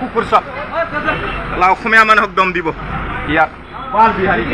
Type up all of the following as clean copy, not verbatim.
কুকুৰ চব অসমীয়া মানুহক দম দিব ইয়াত বাল বিহাৰী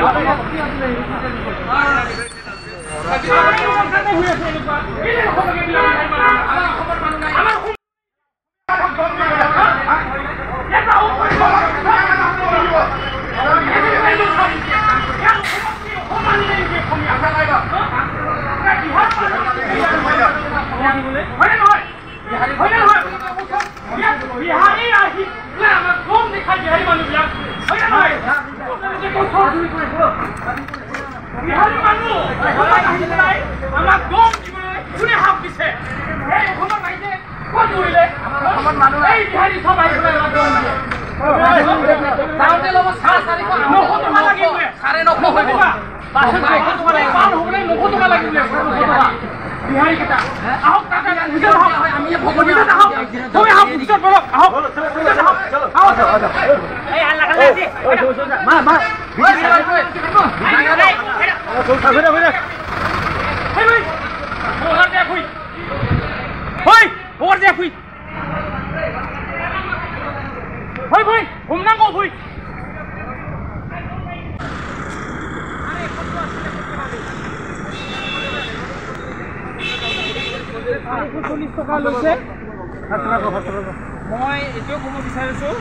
মই এইটোও ক'ব বিচাৰিছোঁ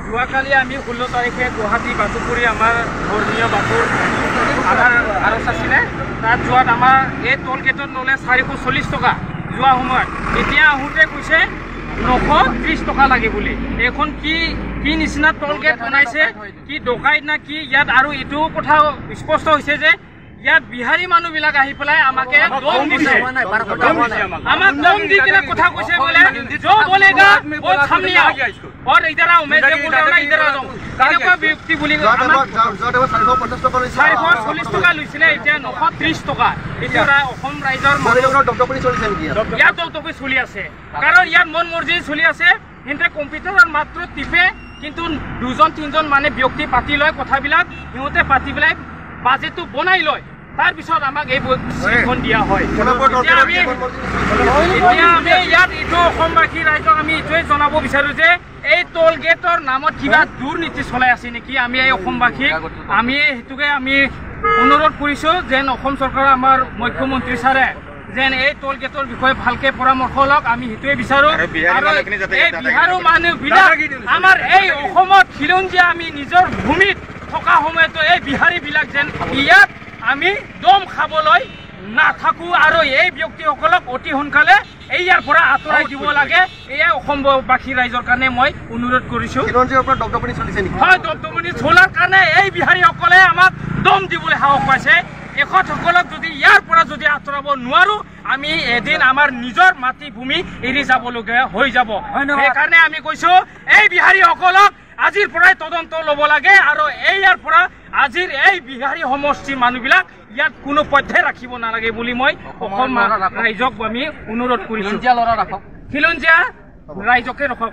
যোৱাকালি আমি 16 তাৰিখে গুৱাহাটী বাটুপুৰী আমাৰ ধৰ্মীয় বাটুৰ আমাৰ আৰজ আছিলে তাত যোৱাত আমাৰ এই টোল গেটত ল'লে 440 টকা যোৱা সময়ত এতিয়া আহোঁতে কৈছে 930 টকা লাগে বুলি এখন কি নিচিনা টোল গেট বনাইছে কি ডকাইত না কি ইয়াত আৰু এইটো কথা স্পষ্ট হৈছে যে ইয়াত বিহাৰী মানুহবিলাক আহি পেলাই আমাকে দম দিছে আমাক দম দি কিনে কথা কৈছে বোলে जो बोलेगा वो सामने आओ और इधर आओ मैं जो बोल रहा हूं इधर आ जाओ এনেকুৱা ব্যক্তি বুলি 440 টকা লৈছিলে এতিয়া 930 টকা এতিয়া অসম ৰাইজৰ মানুহৰ দপদপনি চলিছে নেকি ইয়াত দপদপনি চলি আছে কাৰণ ইয়াত মন মৰ্জি চলি আছে হিন্দে কম্পিউটাৰত মাত্ৰ টিপে কিন্তু দুজন তিনজন মানে ব্যক্তি পাতি লয় কথাবিলাক হিহঁতে পাতি পেলাই বাজেটটো বনাই লয় তাৰ পিছত আমাক এই সিখন দিয়া হয় এতিয়া আমি ইয়াত ইটো অসমবাসী ৰাইজক আমি ইটোৱে জনাব বিচাৰোঁ যে এই টোল গেটৰ নামত কিবা দুৰ্নীতি চলাই আছে নেকি আমি এই অসমবাসীক আমি হেতুকে আমি অনুৰোধ কৰিছোঁ যেন অসম চৰকাৰৰ আমাৰ মুখ্যমন্ত্ৰী ছাৰে যেন এই টোল গেটৰ বিষয়ে ভালকে পৰামৰ্শ লওক আমি হেতুৱে বিচাৰোঁ আৰু এই বিহাৰৰ মানুহবিলাক আমাৰ এই অসমত খিলঞ্জীয়া আমি নিজৰ ভূমিত থকা সময়তো এই বিহাৰীবিলাক যেন ইয়াত আমি দম খাবলৈ নাথাকো আৰু এই ব্যক্তিসকলক অতি সোনকালে ইয়াৰ পৰা আঁতৰাই দিব লাগে এয়া অসমবাসী ৰাইজৰ কাৰণে মই অনুৰোধ কৰিছোঁ হয় দপদপনি চলাৰ কাৰণে এই বিহাৰীসকলে আমাক দম দিবলৈ সাহস পাইছে এখেতসকলক যদি ইয়াৰ পৰা যদি আঁতৰাব নোৱাৰো আমি এদিন আমাৰ নিজৰ মাতৃভূমি এৰি যাবলগীয়া হৈ যাব সেইকাৰণে আমি কৈছোঁ এই বিহাৰীসকলক আজিৰ পৰাই তদন্ত ল'ব লাগে আৰু ইয়াৰ পৰা আজিৰ এই বিহাৰী সমষ্টিৰ মানুহবিলাক ইয়াত কোনো পথে ৰাখিব নালাগে বুলি মই অসম ৰাইজক আমি অনুৰোধ কৰিছোঁ খিলঞ্জীয়া ৰাইজকে ৰাখক